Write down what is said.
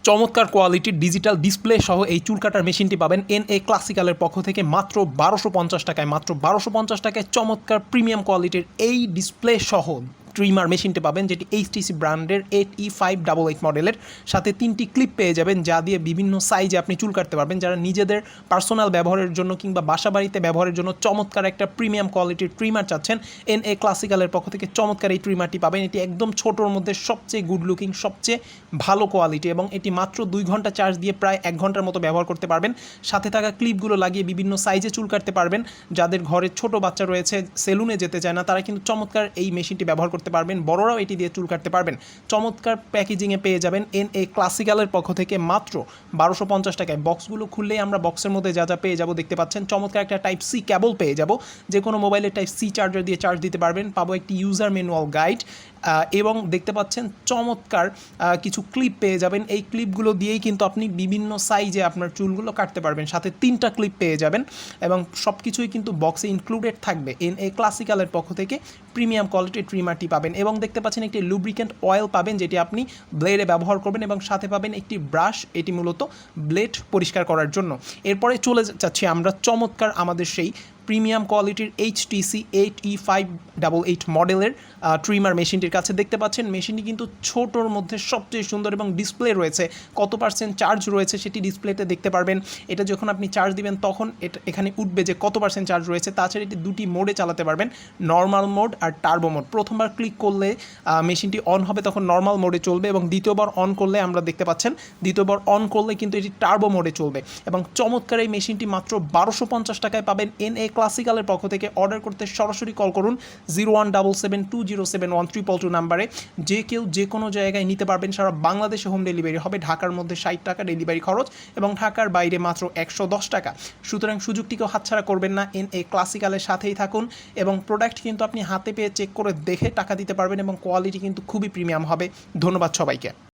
চমৎকার কোয়ালিটির digital display সহ এই চুল কাটার মেশিনটি পাবেন NA ক্লাসিক্যালের পক্ষ থেকে মাত্র 1250 টাকায়। মাত্র 1250 টাকায় চমৎকার প্রিমিয়াম কোয়ালিটির এই ডিসপ্লে সহ ট্রিমার মেশিনটি পাবেন, যেটি HTC ব্র্যান্ডের 8E588 মডেলের। সাথে 3টি ক্লিপ পেয়ে যাবেন, যা দিয়ে বিভিন্ন সাইজে আপনি চুল কাটতে পারবেন। যারা নিজেদের পার্সোনাল ব্যবহারের জন্য কিংবা বাসা বাড়িতে ব্যবহারের জন্য চমৎকার একটা প্রিমিয়াম কোয়ালিটির ট্রিমার চাচ্ছেন, NA ক্লাসিক্যালের পক্ষ থেকে চমৎকার এই ট্রিমারটি পাবেন। এটি একদম ছোটোর মধ্যে সবচেয়ে গুড লুকিং, সবচেয়ে ভালো কোয়ালিটি, এবং এটি মাত্র 2 ঘন্টা চার্জ দিয়ে প্রায় 1 ঘন্টার মতো ব্যবহার করতে পারবেন। সাথে থাকা ক্লিপগুলো লাগিয়ে বিভিন্ন সাইজে চুল কাটতে পারবেন। যাদের ঘরে ছোট বাচ্চা রয়েছে, সেলুনে যেতে চায় না, তারা কিন্তু চমৎকার এই মেশিনটি ব্যবহার করতে পারবেন। বড়রাও এটি দিয়ে চুল কাটতে পারবেন। চমৎকার প্যাকেজিংয়ে পেয়ে যাবেন NA ক্লাসিক্যালের পক্ষ থেকে মাত্র 1250 টাকায়। বক্সগুলো খুললেই আমরা বক্সের মধ্যে যা যা পেয়ে যাব দেখতে পাচ্ছেন। চমৎকার একটা টাইপ সি কেবল পেয়ে যাব, যে কোনো মোবাইলের টাইপ সি চার্জার দিয়ে চার্জ দিতে পারবেন। পাবো একটি ইউজার ম্যানুয়াল গাইড, এবং দেখতে পাচ্ছেন চমৎকার কিছু ক্লিপ পেয়ে যাবেন। এই ক্লিপগুলো দিয়েই কিন্তু আপনি বিভিন্ন সাইজে আপনার চুলগুলো কাটতে পারবেন। সাথে 3টা ক্লিপ পেয়ে যাবেন, এবং সব কিছুই কিন্তু বক্সে ইনক্লুডেড থাকবে। NA ক্লাসিক্যালের পক্ষ থেকে প্রিমিয়াম কোয়ালিটির ট্রিমারটি পাবেন, এবং দেখতে পাচ্ছেন একটি লুব্রিকেন্ট অয়েল পাবেন, যেটি আপনি ব্লেডে ব্যবহার করবেন, এবং সাথে পাবেন একটি ব্রাশ, এটি মূলত ব্লেড পরিষ্কার করার জন্য। এরপরে চলে যাচ্ছি আমরা চমৎকার আমাদের সেই প্রিমিয়াম কোয়ালিটির HTC 8E588 মডেলের ট্রিমার মেশিনটির কাছে। দেখতে পাচ্ছেন মেশিনটি কিন্তু ছোটোর মধ্যে সবচেয়ে সুন্দর, এবং ডিসপ্লে রয়েছে, কত পার্সেন্ট চার্জ রয়েছে সেটি ডিসপ্লেতে দেখতে পারবেন। এটা যখন আপনি চার্জ দিবেন তখন এখানে উঠবে যে কত পার্সেন্ট চার্জ রয়েছে। তাছাড়া এটি 2টি মোডে চালাতে পারবেন, নর্মাল মোড আর টার্বো মোড। প্রথমবার ক্লিক করলে মেশিনটি অন হবে, তখন নর্মাল মোডে চলবে, এবং দ্বিতীয়বার অন করলে আমরা দেখতে পাচ্ছেন দ্বিতীয়বার অন করলে কিন্তু এটি টার্বো মোডে চলবে। এবং চমৎকার এই মেশিনটি মাত্র 1250 টাকায় পাবেন NA ক্লাসিক্যালের পক্ষ থেকে। অর্ডার করতে সরাসরি কল করুন 0177207122 নাম্বারে। যে কেউ যে কোনো জায়গায় নিতে পারবেন, সারা বাংলাদেশে হোম ডেলিভারি হবে। ঢাকার মধ্যে 60 টাকা ডেলিভারি খরচ, এবং ঢাকার বাইরে মাত্র 110 টাকা। সুতরাং সুযোগটিকেও হাতছাড়া করবেন না। NA ক্লাসিক্যালের সাথেই থাকুন, এবং প্রোডাক্ট কিন্তু আপনি হাতে পেয়ে চেক করে দেখে টাকা দিতে পারবেন, এবং কোয়ালিটি কিন্তু খুবই প্রিমিয়াম হবে। ধন্যবাদ সবাইকে।